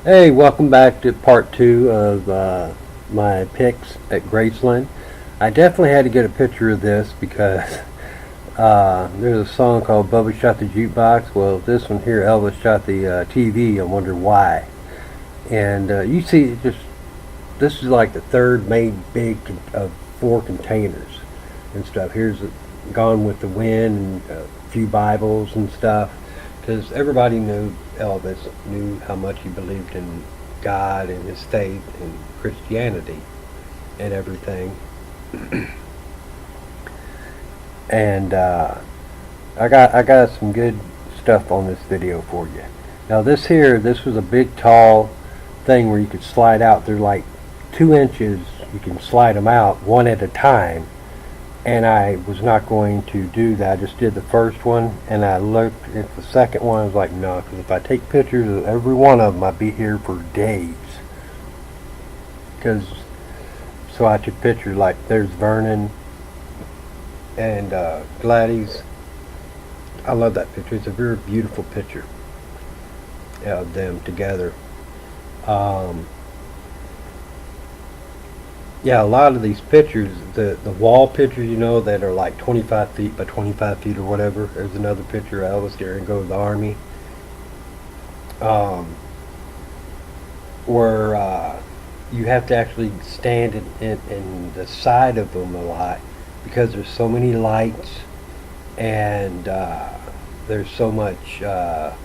Hey, welcome back to part two of my picks at Graceland. I definitely had to get a picture of this because there's a song called Bubba Shot the Jukebox. Well, this one here, Elvis shot the TV. I wonder why. And you see, this is like the third main of four containers and stuff. Here's Gone with the Wind and a few Bibles and stuff. Because everybody knew Elvis knew how much he believed in God and his faith and Christianity and everything. And I got some good stuff on this video for you. Now this was a big tall thing where you could slide out. They're like 2 inches. You can slide them out one at a time. And I was not going to do that. I just did the first one, and I looked at the second one. I was like, no, because if I take pictures of every one of them, I'd be here for days. So I took pictures like there's Vernon and Gladys. I love that picture. It's a very beautiful picture of them together. Yeah, a lot of these pictures, the wall pictures, that are like 25 feet by 25 feet or whatever. There's another picture of Elvis there and go to the army. Where you have to actually stand in the side of them a lot because there's so many lights and there's so much, what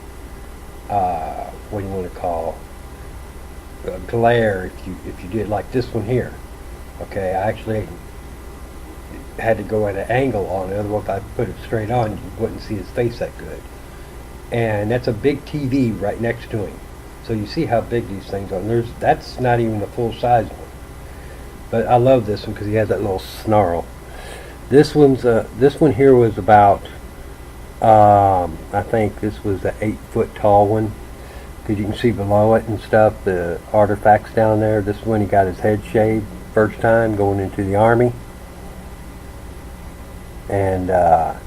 do you want to call, glare if you did like this one here. Okay, I actually had to go at an angle on it, otherwise if I put it straight on, you wouldn't see his face that good. And that's a big TV right next to him. So you see how big these things are. And that's not even a full-size one. But I love this one because he has that little snarl. This one here was about, I think this was an 8-foot tall one. Because you can see below it and stuff, the artifacts down there. This is when he got his head shaved. First time going into the army, and the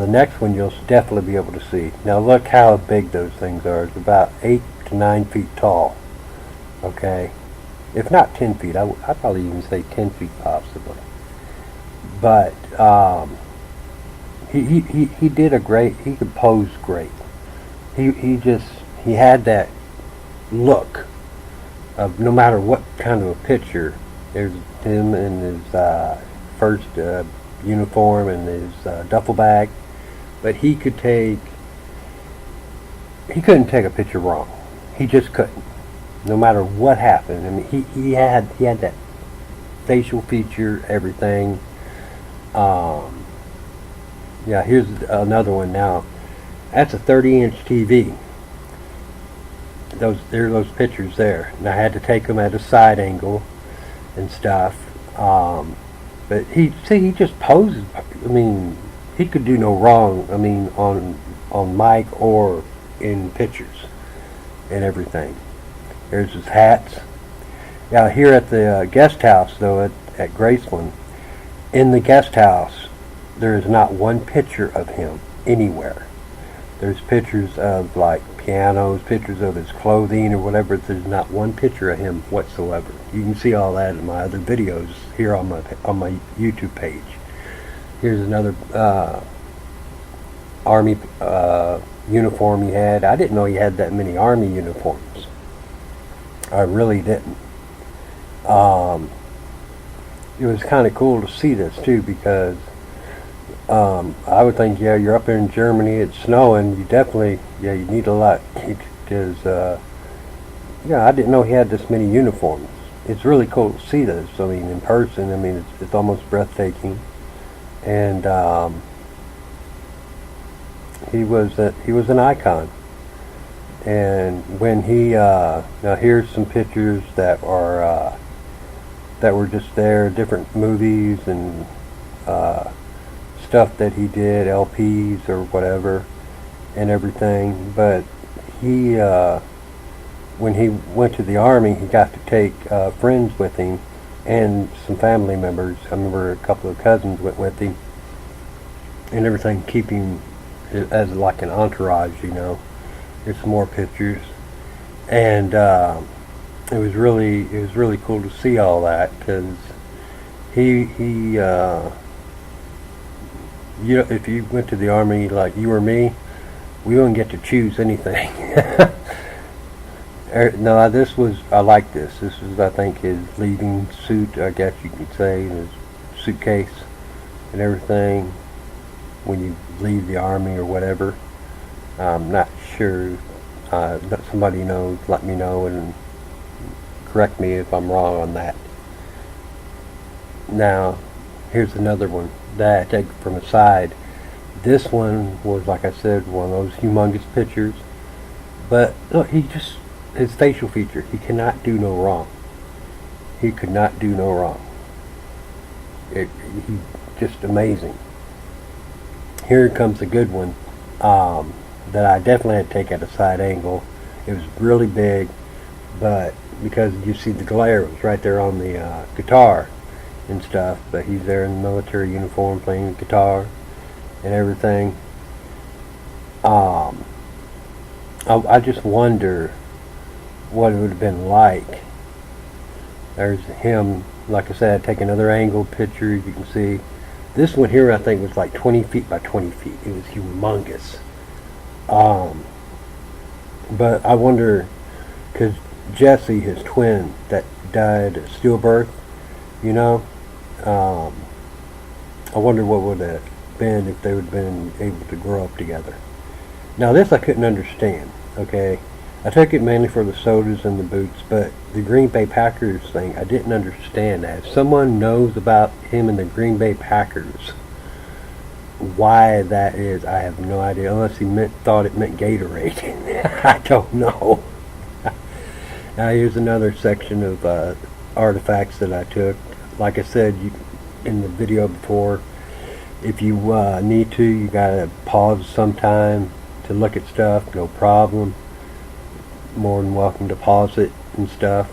next one you'll definitely be able to see. Now look how big those things are. It's about 8 to 9 feet tall. Okay, if not 10 feet, I'd probably even say 10 feet possibly. But he did a great. He could pose great. He had that look of no matter what kind of a picture. There's him in his first uniform and his duffel bag, but he couldn't take a picture wrong. He just couldn't, no matter what happened. I mean, he had that facial feature, everything. Yeah, here's another one now. That's a 30-inch TV. There are those pictures there, and I had to take them at a side angle and stuff. But he just poses. I mean, he could do no wrong. I mean, on mic or in pictures and everything. There's his hats. Now here at the guest house, though, at Graceland, in the guest house, there is not one picture of him anywhere. There's pictures of like pianos, pictures of his clothing or whatever. There's not one picture of him whatsoever. You can see all that in my other videos here on my YouTube page. Here's another army uniform he had. I didn't know he had that many army uniforms. I really didn't. It was kind of cool to see this too because I would think, yeah, you're up there in Germany, it's snowing, you definitely, yeah, you need a lot, because, yeah, I didn't know he had this many uniforms. It's really cool to see this, I mean, in person. I mean, it's almost breathtaking. And he was an icon. And when he, now here's some pictures that were just there, different movies and stuff that he did, LPs or whatever, and everything. But he, when he went to the army, he got to take friends with him and some family members. I remember a couple of cousins went with him and everything, keep him as like an entourage, you know. Here's some more pictures. And it was really cool to see all that, because he you know, if you went to the Army like you or me, we wouldn't get to choose anything. No, I like this. This is, I think, his leaving suit, I guess you could say, his suitcase and everything when you leave the Army or whatever. I'm not sure. Somebody knows, let me know and correct me if I'm wrong on that. Now, here's another one that I take from the side. This one was, like I said, one of those humongous pictures. But look, his facial feature, he cannot do no wrong. He could not do no wrong. He just amazing. Here comes a good one that I definitely had to take at a side angle. It was really big, but because you see the glare, it was right there on the guitar and stuff. But he's there in military uniform playing guitar and everything. I just wonder what it would have been like. There's him, like I said, take another angle picture. You can see this one here, I think, was like 20 feet by 20 feet. It was humongous. But I wonder, because Jesse, his twin, that died at stillbirth, you know, I wonder what would have been if they would have been able to grow up together. Now this I couldn't understand, okay? I took it mainly for the sodas and the boots, but the Green Bay Packers thing, I didn't understand that. If someone knows about him and the Green Bay Packers, why that is, I have no idea, unless he thought it meant Gatorade. I don't know. Now here's another section of artifacts that I took. Like I said in the video before, if you need to, you gotta pause sometime to look at stuff, no problem. More than welcome to pause it and stuff.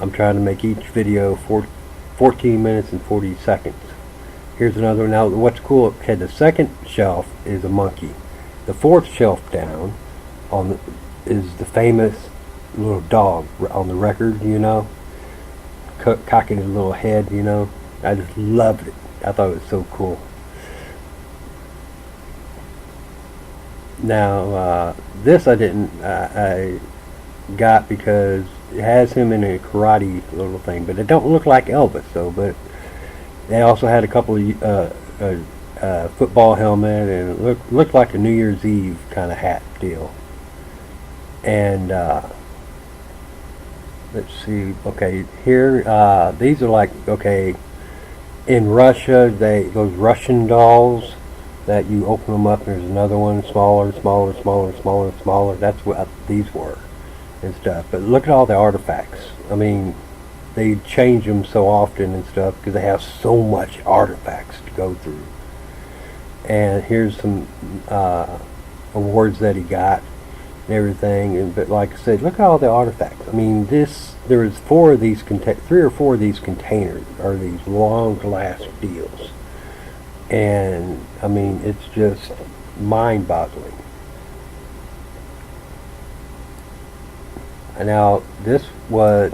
I'm trying to make each video 14 minutes and 40 seconds. Here's another one. Now what's cool, okay, the second shelf is a monkey. The fourth shelf down is the famous little dog on the record, you know, cocking his little head, you know. I just loved it. I thought it was so cool. Now this I got because it has him in a karate little thing, but it don't look like Elvis though. But they also had a couple of football helmet, and it looked like a New Year's Eve kind of hat deal. And let's see, okay, here these are like, okay, in Russia, those Russian dolls that you open them up and there's another one smaller. That's what these were and stuff. But look at all the artifacts. I mean, they change them so often and stuff because they have so much artifacts to go through. And here's some awards that he got and everything. But like I said, look at all the artifacts. I mean, there was 3 or 4 of these containers are these long glass deals. And I mean, it's just mind-boggling. And now this I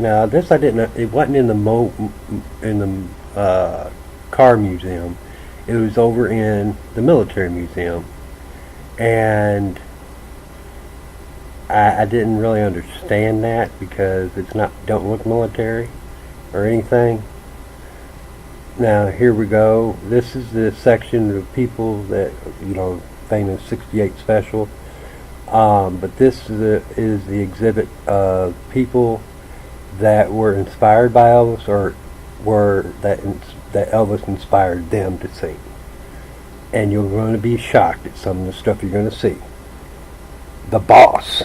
didn't. It wasn't in the car museum. It was over in the military museum, and I didn't really understand that because don't look military or anything. Now here we go. This is the section of people that, you know, famous 68 special. But this is the exhibit of people that were inspired by Elvis, or that Elvis inspired them to sing. And you're going to be shocked at some of the stuff you're going to see. The Boss.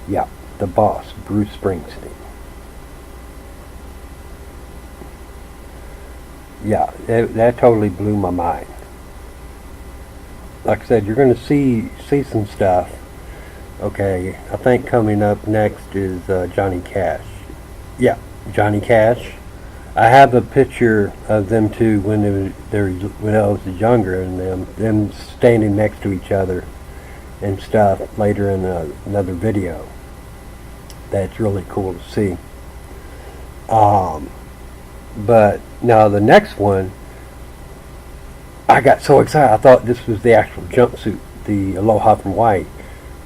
Yeah, the Boss, Bruce Springsteen. Yeah, that totally blew my mind. Like I said, you're going to see some stuff. Okay, I think coming up next is Johnny Cash. Yeah, Johnny Cash. I have a picture of them two when I was younger, and them standing next to each other and stuff later in another video. That's really cool to see. But now the next one, I got so excited. I thought this was the actual jumpsuit, the Aloha from White.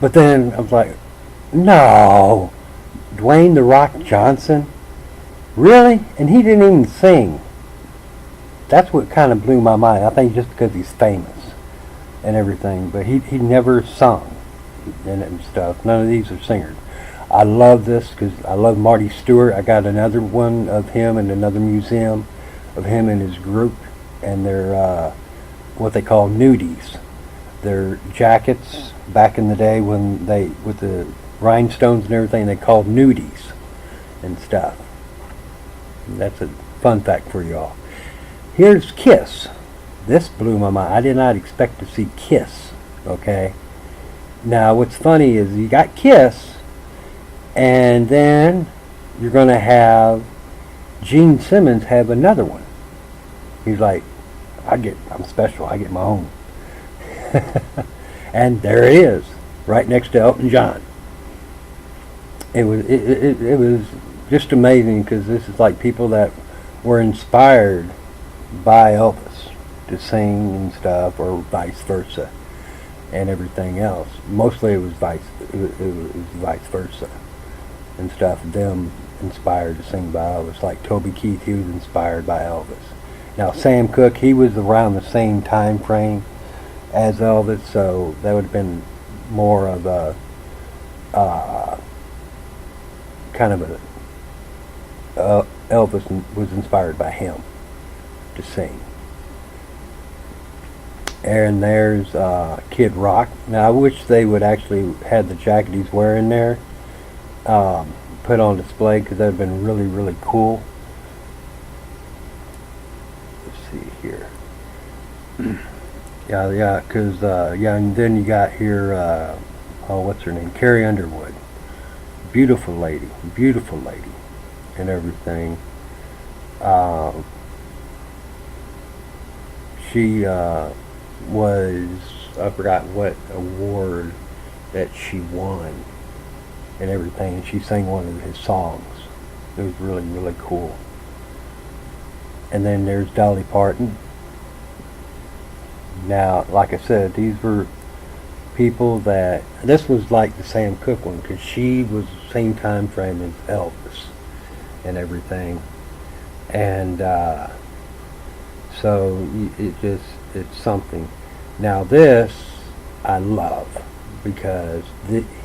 But then I was like, no, Dwayne "The Rock" Johnson? Really? And he didn't even sing. That's what kind of blew my mind. I think just because he's famous and everything. But he never sung and stuff. None of these are singers. I love this because I love Marty Stewart. I got another one of him in another museum of him and his group. And they're what they call nudies. They're jackets back in the day when they, with the rhinestones and everything, they called nudies and stuff. And that's a fun fact for y'all. Here's Kiss. This blew my mind. I did not expect to see Kiss. Okay. Now what's funny is you got Kiss, and then you're going to have Gene Simmons have another one. He's like, I'm special. I get my own. And there it is, right next to Elton John. It was just amazing because this is like people that were inspired by Elvis to sing and stuff, or vice versa, and everything else. Mostly it was vice versa and stuff. Them inspired to sing by Elvis, like Toby Keith. He was inspired by Elvis. Now Sam Cooke, he was around the same time frame as Elvis, so that would have been more of a kind of a Elvis was inspired by him to sing. And there's Kid Rock. Now I wish they would actually had the jacket he's wearing there put on display, because that would have been really, really cool. Let's see here. Yeah, because and then you got here, what's her name? Carrie Underwood. Beautiful lady, and everything. She was, I forgot what award that she won and everything, and she sang one of his songs. It was really, really cool. And then there's Dolly Parton. Now, like I said, these were people that, this was like the Sam Cooke one, because she was the same time frame as Elvis and everything. And so it's something. Now this I love, because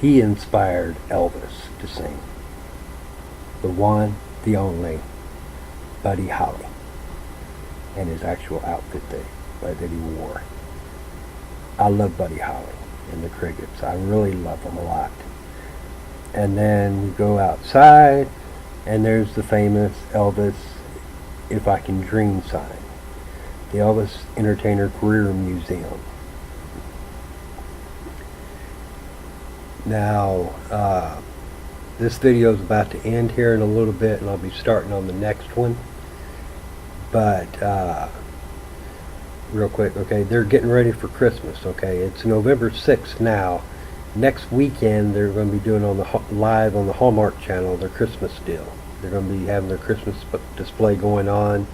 he inspired Elvis to sing. The one, the only, Buddy Holly, and his actual outfit that he wore. I love Buddy Holly and the Crickets. I really love them a lot. And then you go outside, and there's the famous Elvis "If I Can Dream" sign. The Elvis Entertainer Career Museum. Now, this video is about to end here in a little bit, and I'll be starting on the next one. But real quick, okay, they're getting ready for Christmas. Okay, it's November 6th now. Next weekend they're going to be doing live on the Hallmark Channel their Christmas deal. They're going to be having their Christmas display going on.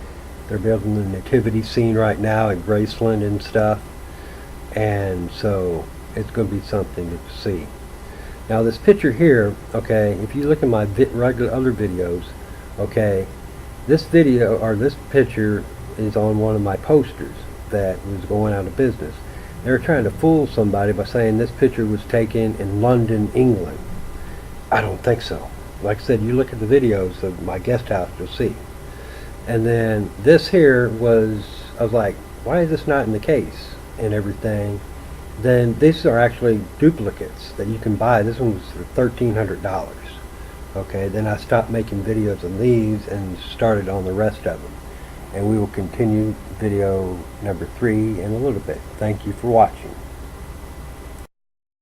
They're building the nativity scene right now at Graceland and stuff, and so it's going to be something to see. Now this picture here, okay, if you look at my regular other videos, okay, this video or this picture is on one of my posters that was going out of business. They were trying to fool somebody by saying this picture was taken in London, England. I don't think so. Like I said, you look at the videos of my guest house, you'll see. And then this here was, I was like, why is this not in the case and everything? Then these are actually duplicates that you can buy. This one was for $1,300. Okay, then I stopped making videos on these and started on the rest of them. And we will continue video number 3 in a little bit. Thank you for watching.